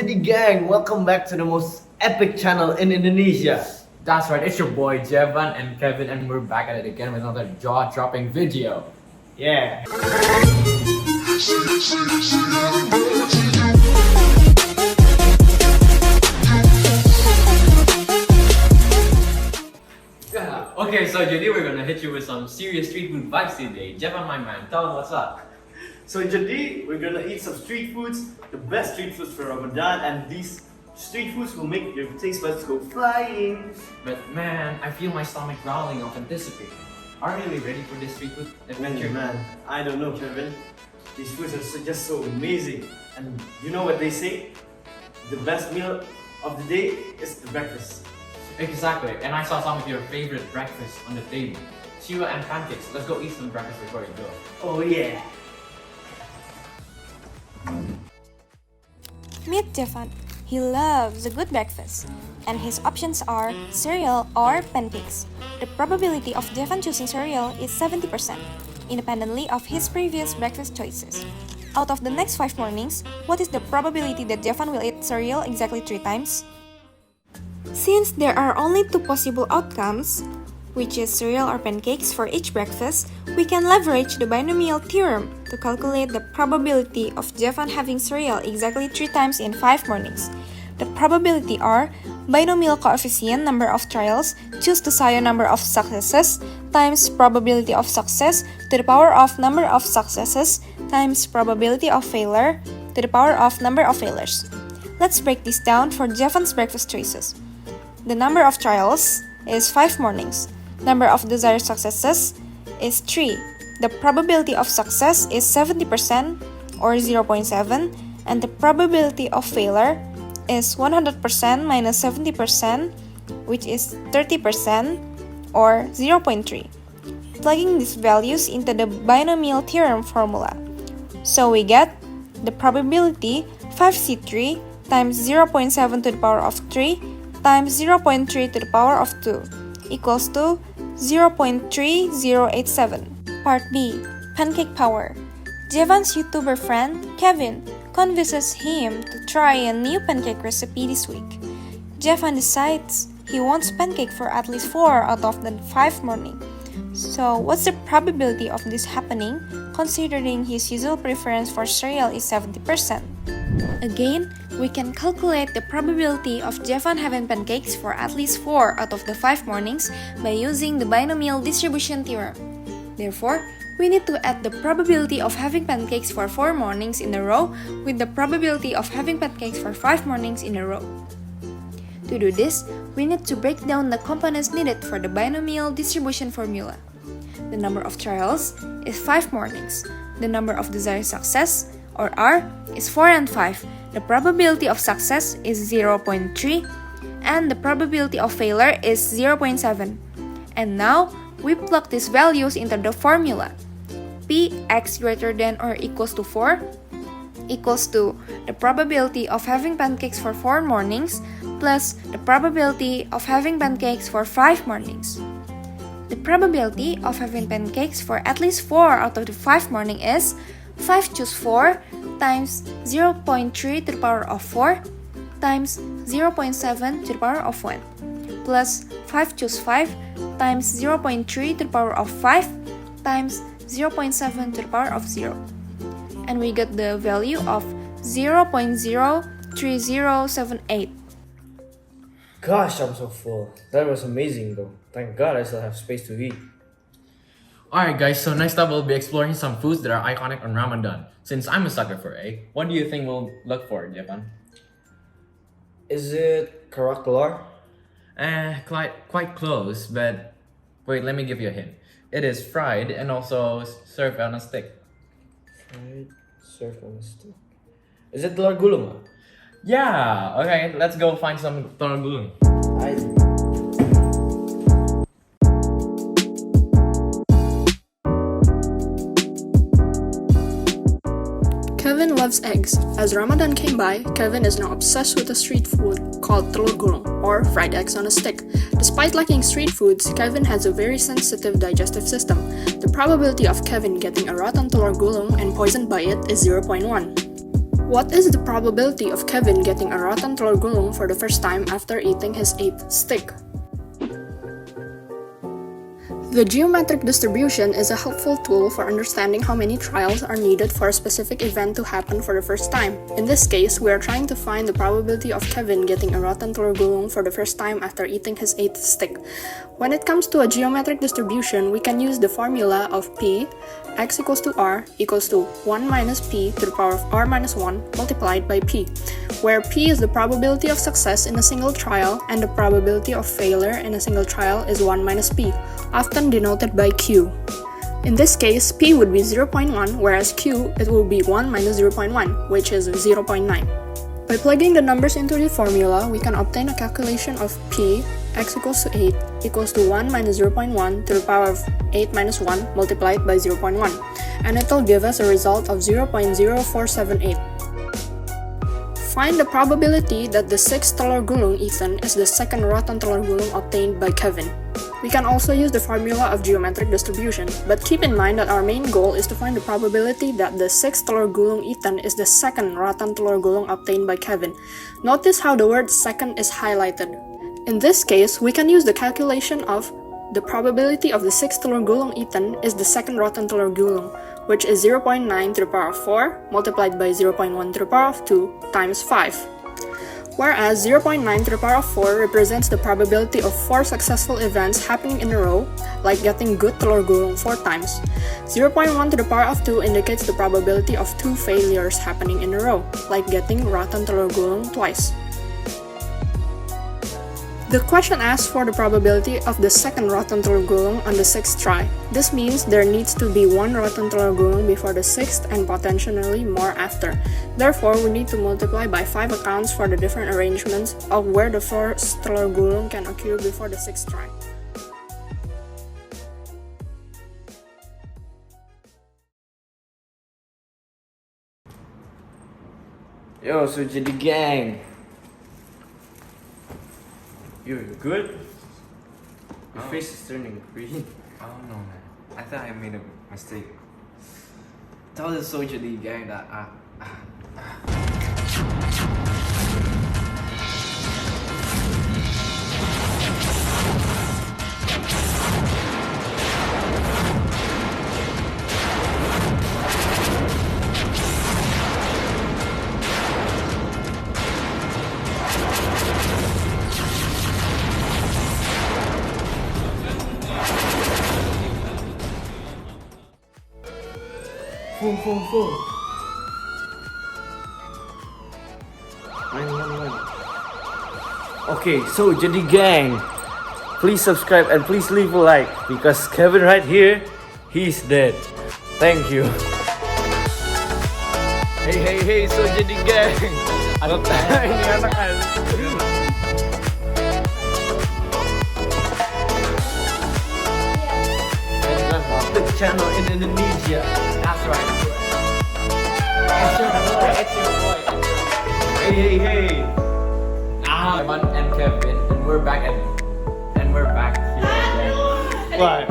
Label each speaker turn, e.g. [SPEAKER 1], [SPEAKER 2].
[SPEAKER 1] Jadi gang, welcome back to the most epic channel in Indonesia.
[SPEAKER 2] That's right, it's your boy Jevan and Kevin, and we're back at it again with another jaw-dropping video.
[SPEAKER 1] Yeah.
[SPEAKER 2] Okay, so jadi we're gonna hit you with some serious street food vibes today. Jevan, my man, tell them what's up.
[SPEAKER 1] So jadi, we're gonna eat some street foods, the best street foods for Ramadan, and these street foods will make your taste buds go flying.
[SPEAKER 2] But man, I feel my stomach growling of anticipation. Are you really ready for this street food adventure?
[SPEAKER 1] Man, I don't know, Kevin. These foods are just so amazing. And you know what they say? The best meal of the day is the breakfast.
[SPEAKER 2] Exactly, and I saw some of your favorite breakfasts on the table. Cereal and pancakes. Let's go eat some breakfast before you go.
[SPEAKER 1] Oh yeah.
[SPEAKER 3] Meet Jevan. He loves a good breakfast, and his options are cereal or pancakes. The probability of Jevan choosing cereal is 70%, independently of his previous breakfast choices. Out of the next 5 mornings, what is the probability that Jevan will eat cereal exactly 3 times? Since there are only 2 possible outcomes, which is cereal or pancakes for each breakfast, we can leverage the binomial theorem to calculate the probability of Jevan having cereal exactly 3 times in 5 mornings. The probability are binomial coefficient number of trials choose the Sion number of successes times probability of success to the power of number of successes times probability of failure to the power of number of failures. Let's break this down for Jevan's breakfast choices. The number of trials is 5 mornings. Number of desired successes is 3. The probability of success is 70% or 0.7, and the probability of failure is 100% minus 70%, which is 30% or 0.3. Plugging these values into the binomial theorem formula. So we get the probability 5c3 times 0.7 to the power of 3 times 0.3 to the power of 2 equals to 0.3087. Part B. Pancake Power. Jevan's YouTuber friend, Kevin, convinces him to try a new pancake recipe this week. Jevan decides he wants pancake for at least 4 out of the 5 morning. So what's the probability of this happening, considering his usual preference for cereal is 70%? Again, we can calculate the probability of Jevan having pancakes for at least 4 out of the 5 mornings by using the binomial distribution theorem. Therefore, we need to add the probability of having pancakes for 4 mornings in a row with the probability of having pancakes for 5 mornings in a row. To do this, we need to break down the components needed for the binomial distribution formula. The number of trials is 5 mornings. The number of desired success, or R, is 4 and 5. The probability of success is 0.3, and the probability of failure is 0.7. And now, we plug these values into the formula. Px greater than or equals to 4 equals to the probability of having pancakes for 4 mornings plus the probability of having pancakes for 5 mornings. The probability of having pancakes for at least 4 out of the 5 morning is 5 choose 4 times 0.3 to the power of 4 times 0.7 to the power of 1 plus 5 choose 5 times 0.3 to the power of 5 times 0.7 to the power of 0. And we get the value of 0.03078.
[SPEAKER 1] Gosh, I'm so full. That was amazing though. Thank God I still have space to eat.
[SPEAKER 2] Alright guys, so next up we'll be exploring some foods that are iconic on Ramadan. Since I'm a sucker for egg, what do you think we'll look for, Jevan?
[SPEAKER 1] Is it karak telur?
[SPEAKER 2] Quite close, but wait, let me give you a hint. It is fried and also served on a stick.
[SPEAKER 1] Fried, served on a stick. Is it telur gulung?
[SPEAKER 2] Yeah, okay, let's go find some telur gulung.
[SPEAKER 4] Kevin loves eggs. As Ramadan came by, Kevin is now obsessed with a street food called telur gulung, or fried eggs on a stick. Despite liking street foods, Kevin has a very sensitive digestive system. The probability of Kevin getting a rotten telur gulung and poisoned by it is 0.1. What is the probability of Kevin getting a rotten telur gulung for the first time after eating his 8th stick? The geometric distribution is a helpful tool for understanding how many trials are needed for a specific event to happen for the first time. In this case, we are trying to find the probability of Kevin getting a rotten telur gulung for the first time after eating his 8th stick. When it comes to a geometric distribution, we can use the formula of P, x equals to r equals to 1 minus p to the power of r minus 1 multiplied by p, where p is the probability of success in a single trial and the probability of failure in a single trial is 1 minus p, often denoted by q. In this case, p would be 0.1, whereas q it will be 1 minus 0.1, which is 0.9. By plugging the numbers into the formula, we can obtain a calculation of p, x equals to 8, equals to 1 minus 0.1 to the power of 8 minus 1 multiplied by 0.1, and it will give us a result of 0.0478. Find the probability that the 6th telur gulung eaten is the second rotten telur gulung obtained by Kevin. We can also use the formula of geometric distribution, but keep in mind that our main goal is to find the probability that the 6th telur gulung eaten is the second rotten telur gulung obtained by Kevin. Notice how the word second is highlighted. In this case, we can use the calculation of the probability of the 6th telur gulung eaten is the second rotten telur gulung, which is 0.9 to the power of 4 multiplied by 0.1 to the power of 2 times 5. Whereas 0.9 to the power of 4 represents the probability of 4 successful events happening in a row, like getting good telur gulung 4 times. 0.1 to the power of 2 indicates the probability of 2 failures happening in a row, like getting rotten telur gulung twice. The question asks for the probability of the second rotten telur gulung on the 6th try. This means there needs to be 1 rotten telur gulung before the 6th and potentially more after. Therefore, we need to multiply by 5 accounts for the different arrangements of where the first telur gulung can occur before the 6th try.
[SPEAKER 1] Yo, so jadi gang. You're good? Your face is turning green.
[SPEAKER 2] I don't know, man. I thought I made a mistake.
[SPEAKER 1] Tell the soldier the gang that Boom. Main. Okay, so jadi gang, please subscribe and please leave a like because Kevin right here, he's dead. Thank you. Hey, so jadi gang. Ini anak-anak. The channel in Indonesia. That's right. It's your boy. Hey.
[SPEAKER 2] Jevan and Kevin, and we're back here again.
[SPEAKER 1] What?